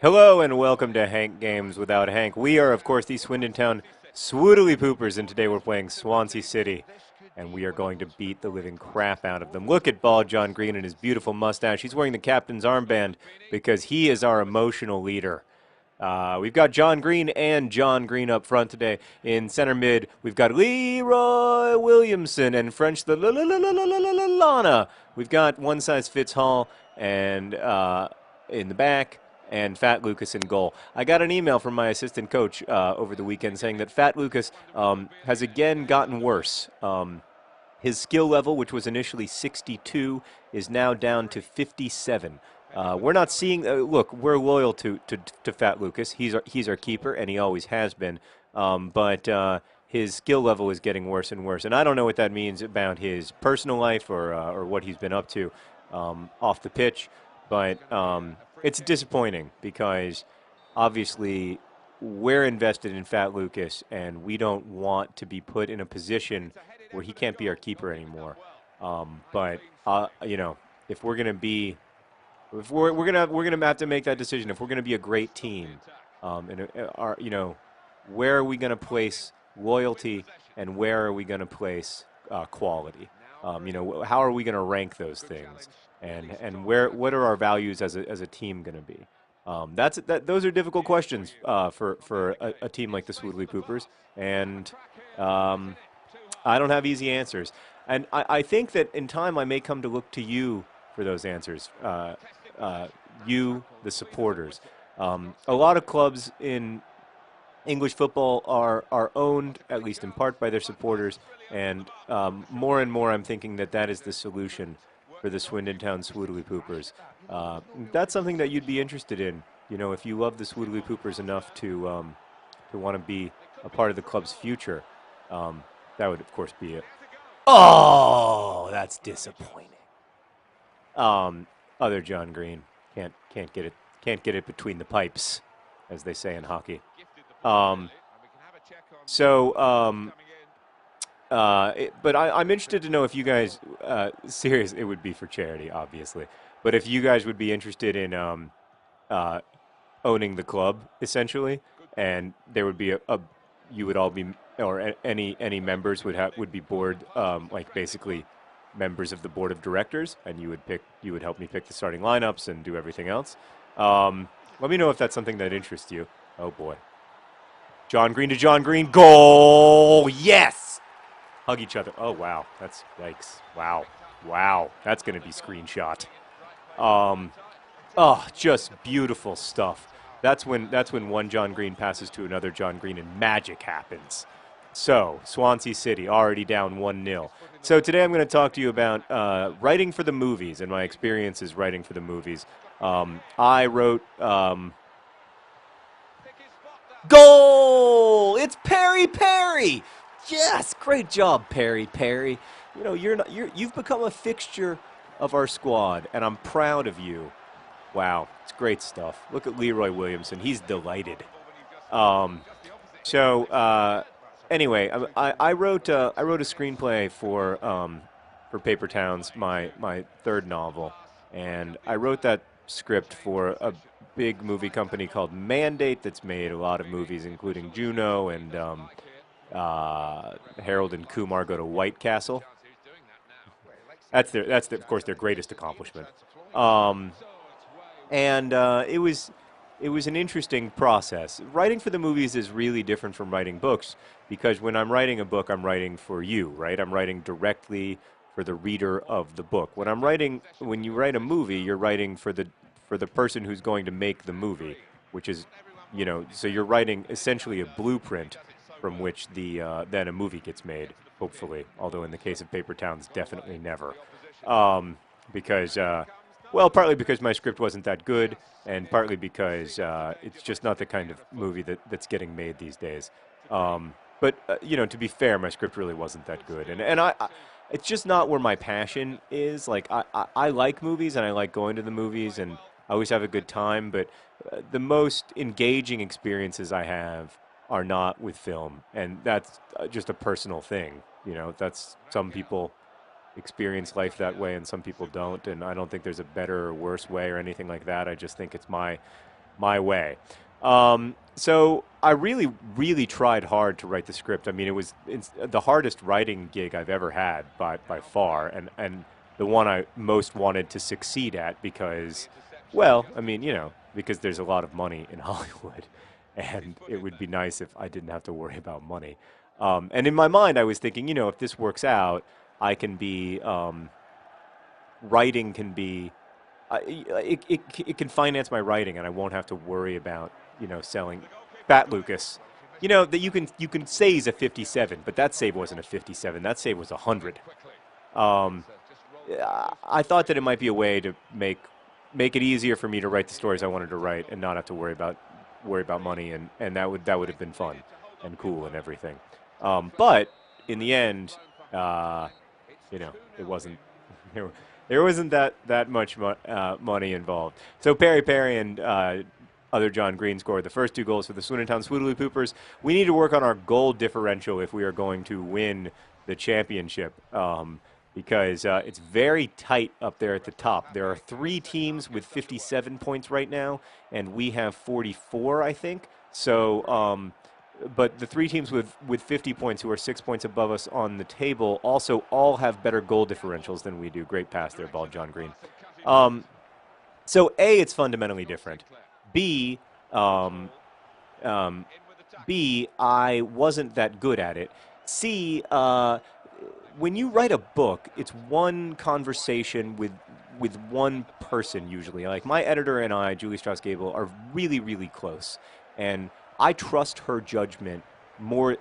Hello and welcome to Hank Games Without Hank. We are, of course, the Swindon Town Swoodily Poopers, and today we're playing Swansea City, and we are going to beat the living crap out of them. Look at Bald John Green and his beautiful mustache. He's wearing the captain's armband because he is our emotional leader. We've got John Green and John Green up front today. In center mid, we've got Leroy Williamson and French the Lana. We've got one size fits all, and in the back, and Fat Lucas in goal. I got an email from my assistant coach over the weekend saying that Fat Lucas has again gotten worse. His skill level, which was initially 62, is now down to 57. We're not seeing. Look, we're loyal to Fat Lucas. He's our keeper, and he always has been. But his skill level is getting worse and worse, and I don't know what that means about his personal life or what he's been up to off the pitch. But it's disappointing because obviously we're invested in Fat Lucas, and we don't want to be put in a position where he can't be our keeper anymore. But if we're gonna be if we're gonna have to make that decision. If we're gonna be a great team, where are we gonna place loyalty and where are we gonna place quality? How are we gonna rank those things? And what are our values as a team gonna be? Those are difficult questions for a team like the Swoodley Poopers, and I don't have easy answers. And I think that in time I may come to look to you for those answers. You, the supporters. A lot of clubs in English football are owned, at least in part, by their supporters, and more and more I'm thinking that is the solution for the Swindon Town Swoodly Poopers. That's something that you'd be interested in. If you love the Swoodly Poopers enough to want to be a part of the club's future, that would, of course, be it. Oh, that's disappointing. Other John Green can't get it between the pipes, as they say in hockey. Um, so, but I'm interested to know if you guys, serious, it would be for charity, obviously, but if you guys would be interested in owning the club, essentially, and there would be you would all be, or any members would be board, like basically members of the board of directors, and you would help me pick the starting lineups and do everything else. Let me know if that's something that interests you. Oh boy. John Green to John Green. Goal! Yes! Hug each other. Oh, wow. That's, yikes. Wow. Wow. That's going to be screenshot. Just beautiful stuff. That's when one John Green passes to another John Green and magic happens. So, Swansea City already down 1-0. So today I'm going to talk to you about writing for the movies and my experiences writing for the movies. I wrote goal! It's Perry Perry! Yes, great job, Perry Perry. You've become a fixture of our squad, and I'm proud of you. Wow, it's great stuff. Look at Leroy Williamson; he's delighted. Anyway, I wrote a screenplay for Paper Towns, my third novel, and I wrote that script for a big movie company called Mandate that's made a lot of movies, including Juno and Harold and Kumar Go to White Castle. Of course their greatest accomplishment. And it was an interesting process. Writing for the movies is really different from writing books because when I'm writing a book, I'm writing for you, right? I'm writing directly for the reader of the book. When you write a movie, you're writing for the person who's going to make the movie, which is, so you're writing essentially a blueprint from which then a movie gets made, hopefully. Although in the case of Paper Towns, definitely never, because. Well, partly because my script wasn't that good, and partly because it's just not the kind of movie that's getting made these days. But to be fair, my script really wasn't that good, and it's just not where my passion is. Like I like movies, and I like going to the movies, and I always have a good time. But the most engaging experiences I have are not with film, and that's just a personal thing. That's some people experience life that way and some people don't, and I don't think there's a better or worse way or anything like that. I just think it's my my way. So I really, really tried hard to write the script. I mean, it's the hardest writing gig I've ever had by far, and the one I most wanted to succeed at because, well, I mean, because there's a lot of money in Hollywood, and it would be nice if I didn't have to worry about money. And in my mind, I was thinking, if this works out, I can be writing can be it can finance my writing, and I won't have to worry about selling Fat Lucas. That you can say he's a 57, but that save wasn't a 57. That save was 100. Um, I thought that it might be a way to make it easier for me to write the stories I wanted to write and not have to worry about money, and that would have been fun and cool and everything. But in the end, it wasn't. There wasn't that much money involved. So Perry and other John Green scored the first two goals for the Swindon Town Swoodly Poopers. We need to work on our goal differential if we are going to win the championship, because it's very tight up there at the top. There are 3 teams with 57 points right now, and we have 44, I think. So, but the 3 teams with 50 points, who are 6 points above us on the table, also all have better goal differentials than we do. Great pass there, ball, John Green. So A, it's fundamentally different. B, um, um, B, I wasn't that good at it. C, when you write a book, it's one conversation with one person usually. Like my editor and I, Julie Strauss-Gable, are really, really close, and I trust her judgment more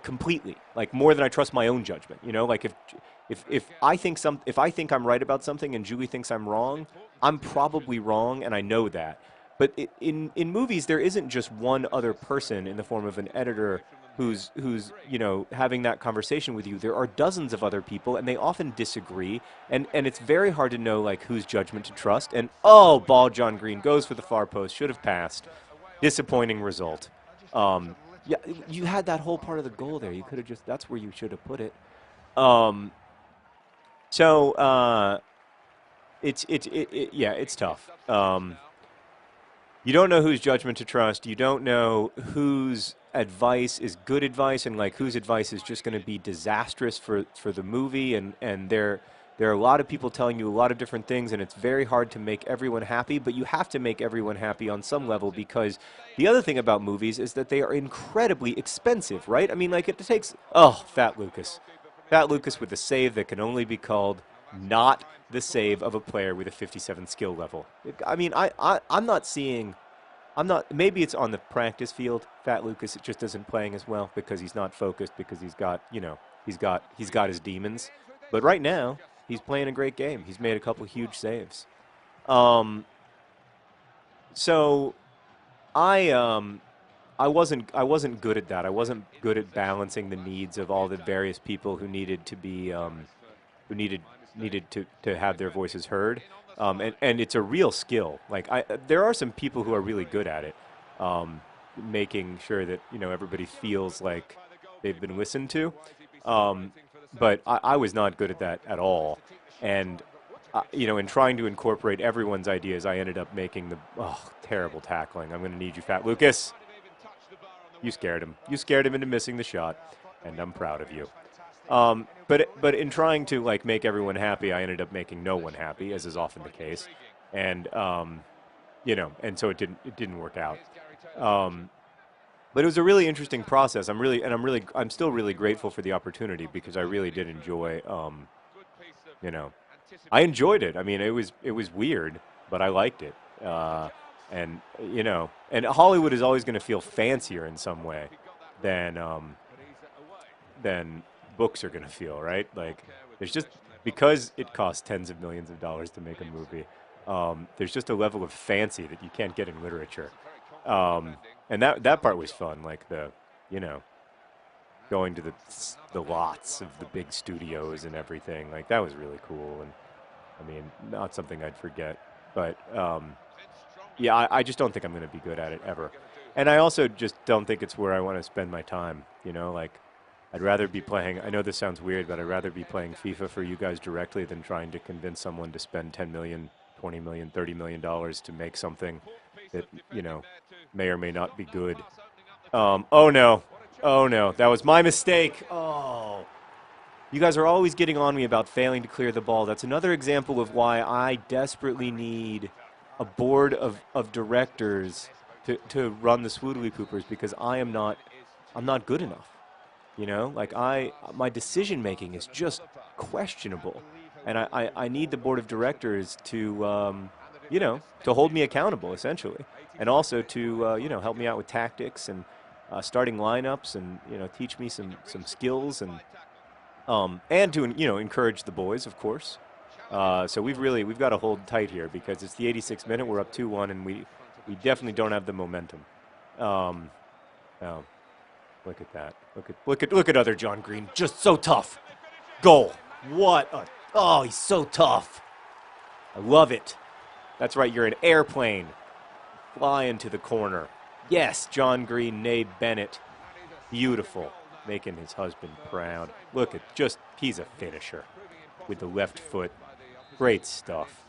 completely, like more than I trust my own judgment. Like if I think I'm right about something and Julie thinks I'm wrong, I'm probably wrong, and I know that. But in movies, there isn't just one other person in the form of an editor who's having that conversation with you. There are dozens of other people, and they often disagree, and it's very hard to know like whose judgment to trust. And oh, ball, John Green goes for the far post, should have passed. Disappointing result. Yeah, you had that whole part of the goal there. You could have that's where you should have put it. Um, so yeah, it's tough. You don't know whose judgment to trust. You don't know whose advice is good advice and like whose advice is just going to be disastrous for the movie. And there are a lot of people telling you a lot of different things, and it's very hard to make everyone happy, but you have to make everyone happy on some level, because the other thing about movies is that they are incredibly expensive, right? I mean, like it takes, oh, Fat Lucas. Fat Lucas with a save that can only be called not the save of a player with a 57 skill level. I mean, I'm not seeing, maybe it's on the practice field, Fat Lucas, it just isn't playing as well because he's not focused, because he's got, he's got his demons. But right now, he's playing a great game. He's made a couple huge saves. So I wasn't good at that. I wasn't good at balancing the needs of all the various people who needed to be who needed to have their voices heard. And it's a real skill. Like there are some people who are really good at it, making sure that everybody feels like they've been listened to. But I was not good at that at all. And in trying to incorporate everyone's ideas, I ended up making the terrible tackling. I'm going to need you, Fat Lucas. You scared him. You scared him into missing the shot, and I'm proud of you. But in trying to like make everyone happy, I ended up making no one happy, as is often the case, and and so it didn't work out. But it was a really interesting process. I'm still really grateful for the opportunity, because I really did enjoy. I enjoyed it. I mean, it was weird, but I liked it. And and Hollywood is always going to feel fancier in some way than books are going to feel, right? Like there's just, because it costs tens of millions of dollars to make a movie. There's just a level of fancy that you can't get in literature. And that part was fun, like the going to the lots of the big studios and everything. Like that was really cool, and I mean, not something I'd forget. But yeah, I just don't think I'm going to be good at it ever. And I also just don't think it's where I want to spend my time. Like I'd rather be playing, I know this sounds weird, but I'd rather be playing FIFA for you guys directly than trying to convince someone to spend 10 million, 20 million, $30 million to make something that, you know, may or may not be good. Oh no. Oh no. That was my mistake. Oh. You guys are always getting on me about failing to clear the ball. That's another example of why I desperately need a board of directors to run the Swoodly Poopers, because I'm not good enough. You know, like my decision making is just questionable, and I need the board of directors to you know, to hold me accountable essentially, and also to you know, help me out with tactics and starting lineups, and you know, teach me some skills, and to, you know, encourage the boys, of course. So we've got to hold tight here, because it's the 86th minute. We're up 2-1, and we definitely don't have the momentum. Um, oh, look at that. Look at other John Green. Just so tough. Goal. What a, oh, he's so tough. I love it. That's right. You're an airplane. Fly into the corner. Yes, John Green, Nade Bennett. Beautiful. Making his husband proud. Look at, just, he's a finisher with the left foot. Great stuff.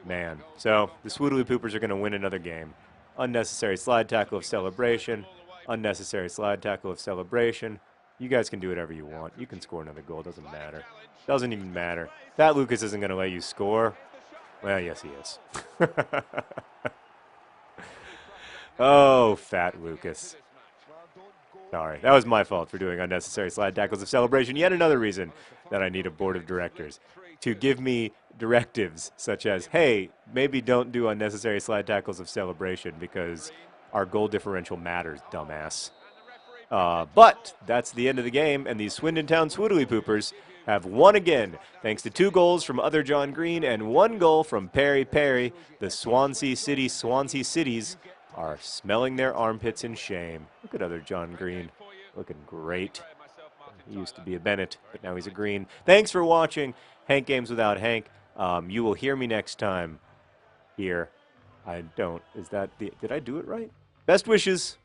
Man. So the Swoodly Poopers are going to win another game. Unnecessary slide tackle of celebration. Unnecessary slide tackle of celebration. You guys can do whatever you want. You can score another goal. Doesn't matter. Doesn't even matter. That Lucas isn't going to let you score. Well, yes, he is. Oh, fat Lucas. Sorry, that was my fault for doing unnecessary slide tackles of celebration. Yet another reason that I need a board of directors to give me directives such as, hey, maybe don't do unnecessary slide tackles of celebration because our goal differential matters, dumbass. But that's the end of the game, and these Swindon Town Swoodly Poopers have won again, thanks to 2 goals from other John Green and 1 goal from Perry Perry. The Swansea Cities are smelling their armpits in shame. Look at other John Green, looking great. He used to be a Bennett, but now he's a Green. Thanks for watching Hank Games Without Hank. You will hear me next time here. I don't. Is that the, did I do it right? Best wishes.